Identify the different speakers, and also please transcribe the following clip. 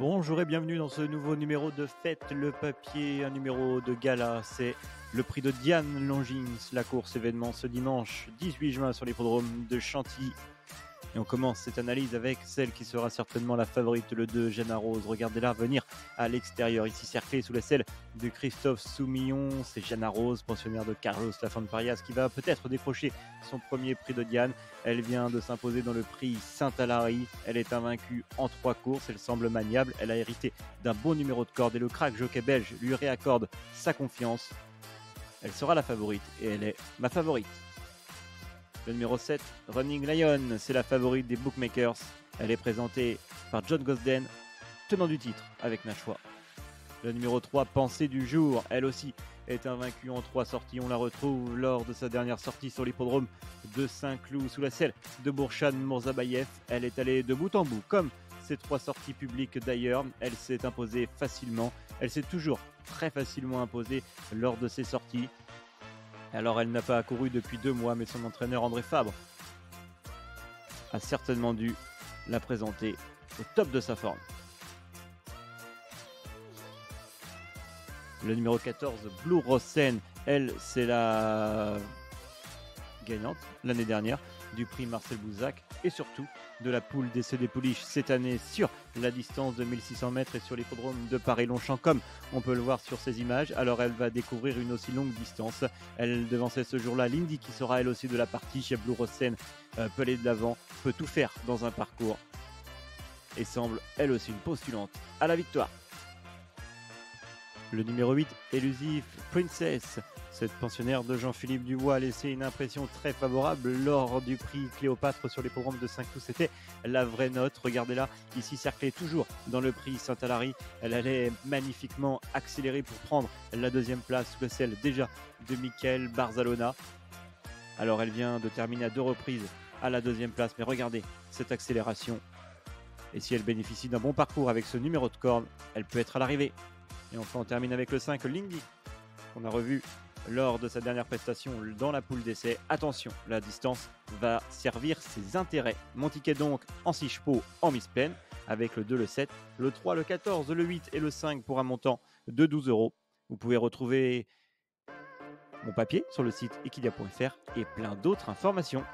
Speaker 1: Bonjour et bienvenue dans ce nouveau numéro de Fête le Papier, un numéro de gala. C'est le prix de Diane Longines, la course événement ce dimanche 18 juin sur l'hippodrome de Chantilly. Et on commence cette analyse avec celle qui sera certainement la favorite, le 2, Jana Rose. Regardez-la venir à l'extérieur, ici cerclée sous la selle de Christophe Soumillon. C'est Jana Rose, pensionnaire de Carlos Lafont Parias, qui va peut-être décrocher son premier prix de Diane. Elle vient de s'imposer dans le prix Saint-Alary. Elle est invaincue en 3 courses, elle semble maniable. Elle a hérité d'un bon numéro de corde et le crack jockey belge lui réaccorde sa confiance. Elle sera la favorite et elle est ma favorite. Le numéro 7, Running Lion, c'est la favorite des bookmakers. Elle est présentée par John Gosden, tenant du titre avec Nashua. Le numéro 3, Pensée du jour, elle aussi est invaincue en 3 sorties. On la retrouve lors de sa dernière sortie sur l'hippodrome de Saint-Cloud sous la selle de Bourchan Mourzabayev. Elle est allée de bout en bout, comme ses 3 sorties publiques d'ailleurs. Elle s'est imposée facilement. Elle s'est toujours très facilement imposée lors de ses sorties. Alors elle n'a pas accouru depuis 2 mois, mais son entraîneur André Fabre a certainement dû la présenter au top de sa forme. Le numéro 14, Blue Rosen, elle c'est la gagnante l'année dernière du prix Marcel Bouzak et surtout de la poule d'essai des pouliches cette année sur la distance de 1600 mètres et sur l'hippodrome de Paris-Longchamp, comme on peut le voir sur ces images. Alors elle va découvrir une aussi longue distance. Elle devançait ce jour-là Lindy, qui sera elle aussi de la partie. Chez Blue Rosen peut aller de l'avant, peut tout faire dans un parcours et semble elle aussi une postulante à la victoire. Le numéro 8, Elusive Princess. Cette pensionnaire de Jean-Philippe Dubois a laissé une impression très favorable lors du prix Cléopâtre sur l'hippodrome de Saint-Cloud. C'était la vraie note. Regardez-la, ici cerclée toujours dans le prix Saint-Alary. Elle allait magnifiquement accélérer pour prendre la 2e place sous la selle déjà de Michael Barzalona. Alors elle vient de terminer à 2 reprises à la 2e place, mais regardez cette accélération. Et si elle bénéficie d'un bon parcours avec ce numéro de corde, elle peut être à l'arrivée. Et enfin, on termine avec le 5, Lindy, qu'on a revu lors de sa dernière prestation dans la poule d'essai. Attention, la distance va servir ses intérêts. Mon ticket donc en 6 chevaux en mise pleine, avec le 2, le 7, le 3, le 14, le 8 et le 5 pour un montant de 12 €. Vous pouvez retrouver mon papier sur le site equidia.fr et plein d'autres informations.